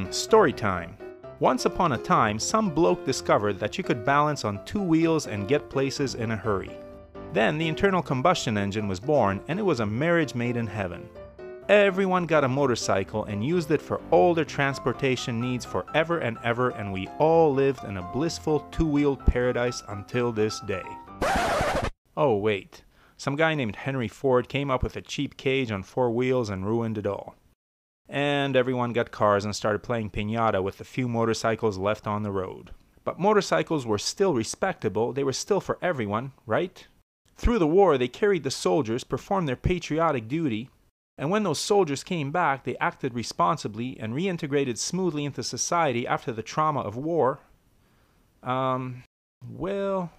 Story time. Once upon a time, some bloke discovered that you could balance on two wheels and get places in a hurry. Then the internal combustion engine was born, and it was a marriage made in heaven. Everyone got a motorcycle and used it for all their transportation needs forever and ever, and we all lived in a blissful two-wheeled paradise until this day. Oh wait, some guy named Henry Ford came up with a cheap cage on four wheels and ruined it all. And everyone got cars and started playing piñata with the few motorcycles left on the road. But motorcycles were still respectable, they were still for everyone, right? Through the war, they carried the soldiers, performed their patriotic duty, and when those soldiers came back, they acted responsibly and reintegrated smoothly into society after the trauma of war. Well,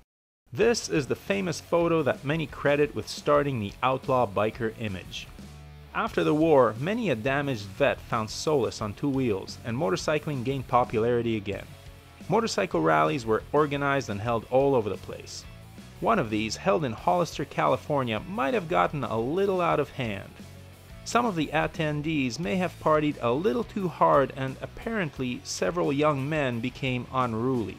this is the famous photo that many credit with starting the outlaw biker image. After the war, many a damaged vet found solace on two wheels, and motorcycling gained popularity again. Motorcycle rallies were organized and held all over the place. One of these, held in Hollister, California, might have gotten a little out of hand. Some of the attendees may have partied a little too hard, and apparently several young men became unruly.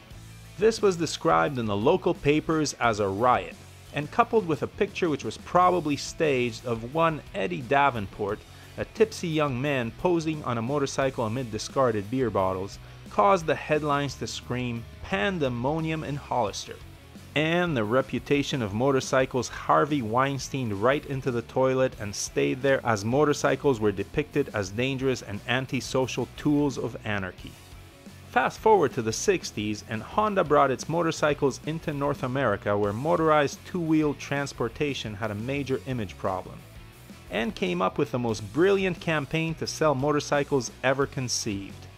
This was described in the local papers as a riot, and coupled with a picture which was probably staged of one Eddie Davenport, a tipsy young man posing on a motorcycle amid discarded beer bottles, caused the headlines to scream "Pandemonium in Hollister." And the reputation of motorcycles Harvey Weinsteined right into the toilet and stayed there, as motorcycles were depicted as dangerous and antisocial tools of anarchy. Fast forward to the 60s, and Honda brought its motorcycles into North America, where motorized two-wheel transportation had a major image problem, and came up with the most brilliant campaign to sell motorcycles ever conceived.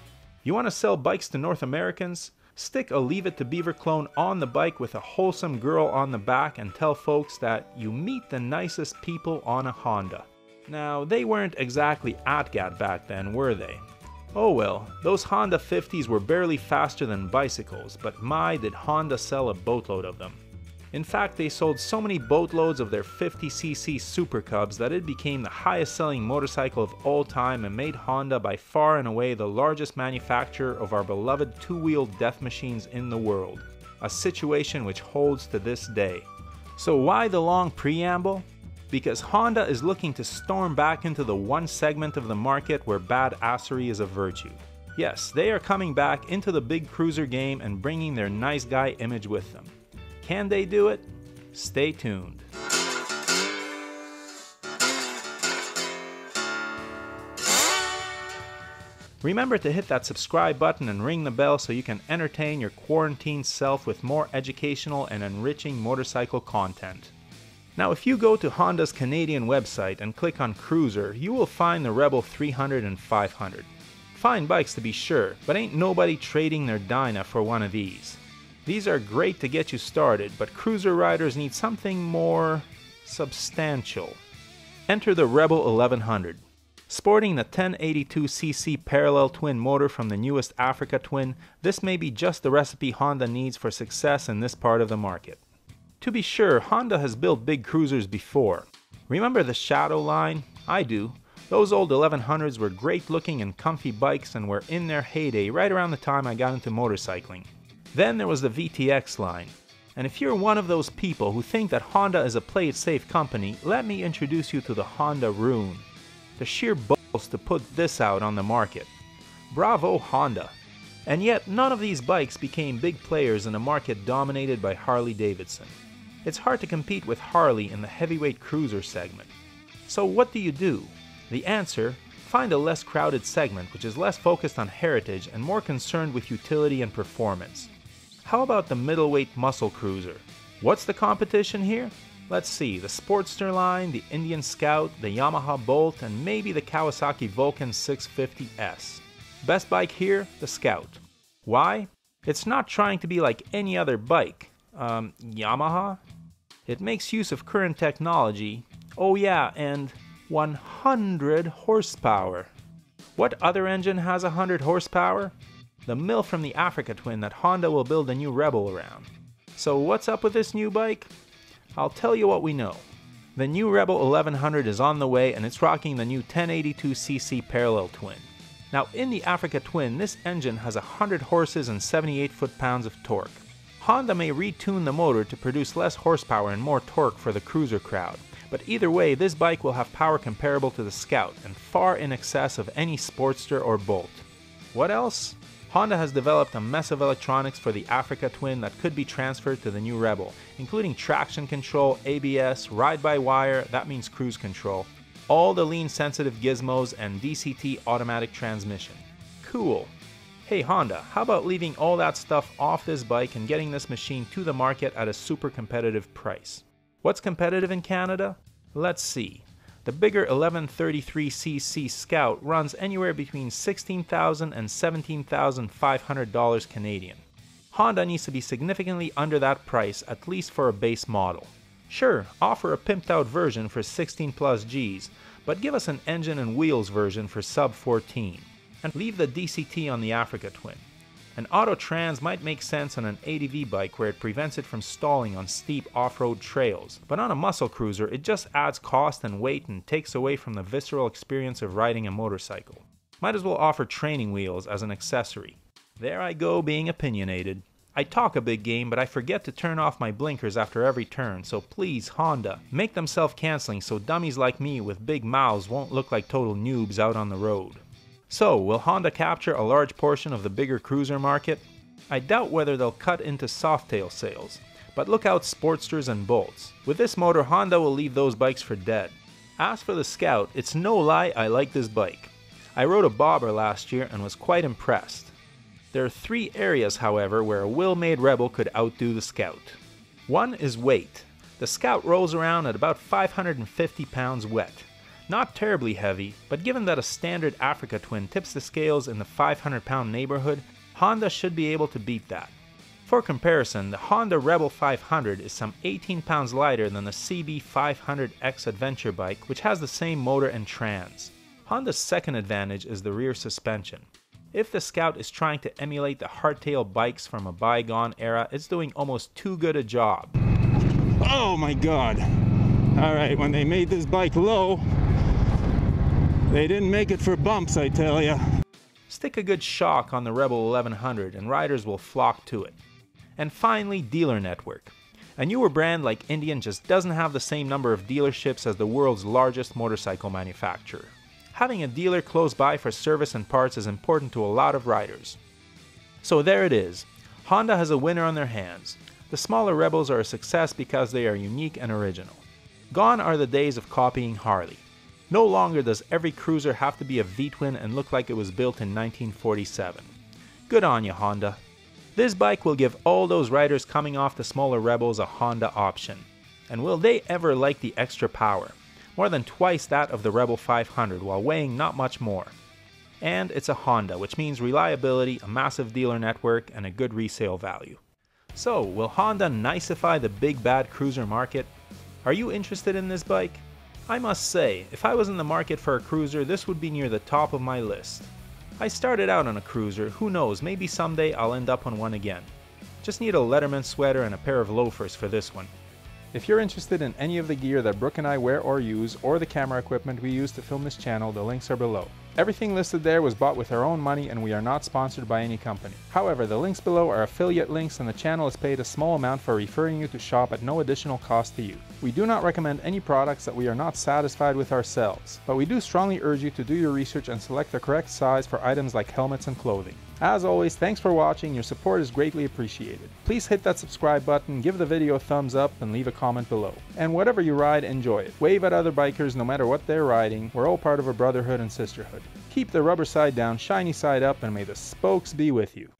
You want to sell bikes to North Americans? Stick a Leave It to Beaver clone on the bike with a wholesome girl on the back and tell folks that you meet the nicest people on a Honda. Now, they weren't exactly ATGAT back then, were they? Oh well, those Honda 50s were barely faster than bicycles, but my did Honda sell a boatload of them. In fact, they sold so many boatloads of their 50cc Super Cubs that it became the highest selling motorcycle of all time and made Honda by far and away the largest manufacturer of our beloved two-wheeled death machines in the world, a situation which holds to this day. So why the long preamble? Because Honda is looking to storm back into the one segment of the market where badassery is a virtue. Yes, they are coming back into the big cruiser game and bringing their nice guy image with them. Can they do it? Stay tuned. Remember to hit that subscribe button and ring the bell so you can entertain your quarantined self with more educational and enriching motorcycle content. Now, if you go to Honda's Canadian website and click on Cruiser, you will find the Rebel 300 and 500. Fine bikes to be sure, but ain't nobody trading their Dyna for one of these. These are great to get you started, but cruiser riders need something more substantial. Enter the Rebel 1100. Sporting the 1082cc parallel twin motor from the newest Africa Twin, this may be just the recipe Honda needs for success in this part of the market. To be sure, Honda has built big cruisers before. Remember the Shadow line? I do. Those old 1100s were great looking and comfy bikes and were in their heyday right around the time I got into motorcycling. Then there was the VTX line. And if you're one of those people who think that Honda is a play it safe company, let me introduce you to the Honda Rune. The sheer balls to put this out on the market. Bravo Honda. And yet none of these bikes became big players in a market dominated by Harley-Davidson. It's hard to compete with Harley in the heavyweight cruiser segment. So what do? The answer, find a less crowded segment which is less focused on heritage and more concerned with utility and performance. How about the middleweight muscle cruiser? What's the competition here? Let's see, the Sportster line, the Indian Scout, the Yamaha Bolt, and maybe the Kawasaki Vulcan 650S. Best bike here, the Scout. Why? It's not trying to be like any other bike. Yamaha? It makes use of current technology. Oh yeah, and 100 horsepower. What other engine has 100 horsepower? The mill from the Africa Twin that Honda will build a new Rebel around. So what's up with this new bike? I'll tell you what we know. The new Rebel 1100 is on the way and it's rocking the new 1082cc parallel twin. Now in the Africa Twin, this engine has 100 horses and 78 foot-pounds of torque. Honda may retune the motor to produce less horsepower and more torque for the cruiser crowd, but either way this bike will have power comparable to the Scout and far in excess of any Sportster or Bolt. What else? Honda has developed a mess of electronics for the Africa Twin that could be transferred to the new Rebel, including traction control, ABS, ride-by-wire, that means cruise control, all the lean-sensitive gizmos, and DCT automatic transmission. Cool. Hey Honda, how about leaving all that stuff off this bike and getting this machine to the market at a super competitive price? What's competitive in Canada? Let's see. The bigger 1133cc Scout runs anywhere between $16,000 and $17,500 Canadian. Honda needs to be significantly under that price, at least for a base model. Sure, offer a pimped out version for 16 plus Gs, but give us an engine and wheels version for sub 14. And leave the DCT on the Africa Twin. An auto trans might make sense on an ADV bike where it prevents it from stalling on steep off-road trails, but on a muscle cruiser it just adds cost and weight and takes away from the visceral experience of riding a motorcycle. Might as well offer training wheels as an accessory. There I go being opinionated. I talk a big game, but I forget to turn off my blinkers after every turn, so please Honda, make them self-canceling so dummies like me with big mouths won't look like total noobs out on the road. So, will Honda capture a large portion of the bigger cruiser market? I doubt whether they'll cut into Softail sales, but look out Sportsters and Bolts. With this motor, Honda will leave those bikes for dead. As for the Scout, it's no lie I like this bike. I rode a bobber last year and was quite impressed. There are 3 areas, however, where a well-made Rebel could outdo the Scout. One is weight. The Scout rolls around at about 550 pounds wet. Not terribly heavy, but given that a standard Africa Twin tips the scales in the 500-pound neighborhood, Honda should be able to beat that. For comparison, the Honda Rebel 500 is some 18 pounds lighter than the CB500X adventure bike, which has the same motor and trans. Honda's second advantage is the rear suspension. If the Scout is trying to emulate the hardtail bikes from a bygone era, it's doing almost too good a job. Oh my god! Alright, when they made this bike low, they didn't make it for bumps, I tell ya. Stick a good shock on the Rebel 1100 and riders will flock to it. And finally, dealer network. A newer brand like Indian just doesn't have the same number of dealerships as the world's largest motorcycle manufacturer. Having a dealer close by for service and parts is important to a lot of riders. So there it is. Honda has a winner on their hands. The smaller Rebels are a success because they are unique and original. Gone are the days of copying Harley. No longer does every cruiser have to be a V-twin and look like it was built in 1947. Good on you, Honda. This bike will give all those riders coming off the smaller Rebels a Honda option. And will they ever like the extra power? More than twice that of the Rebel 500 while weighing not much more. And it's a Honda, which means reliability, a massive dealer network, and a good resale value. So, will Honda nicify the big bad cruiser market? Are you interested in this bike? I must say, if I was in the market for a cruiser, this would be near the top of my list. I started out on a cruiser, who knows, maybe someday I'll end up on one again. Just need a Letterman sweater and a pair of loafers for this one. If you're interested in any of the gear that Brooke and I wear or use, or the camera equipment we use to film this channel, the links are below. Everything listed there was bought with our own money and we are not sponsored by any company. However, the links below are affiliate links and the channel is paid a small amount for referring you to shop at no additional cost to you. We do not recommend any products that we are not satisfied with ourselves, but we do strongly urge you to do your research and select the correct size for items like helmets and clothing. As always, thanks for watching, your support is greatly appreciated. Please hit that subscribe button, give the video a thumbs up, and leave a comment below. And whatever you ride, enjoy it. Wave at other bikers no matter what they're riding, we're all part of a brotherhood and sisterhood. Keep the rubber side down, shiny side up, and may the spokes be with you.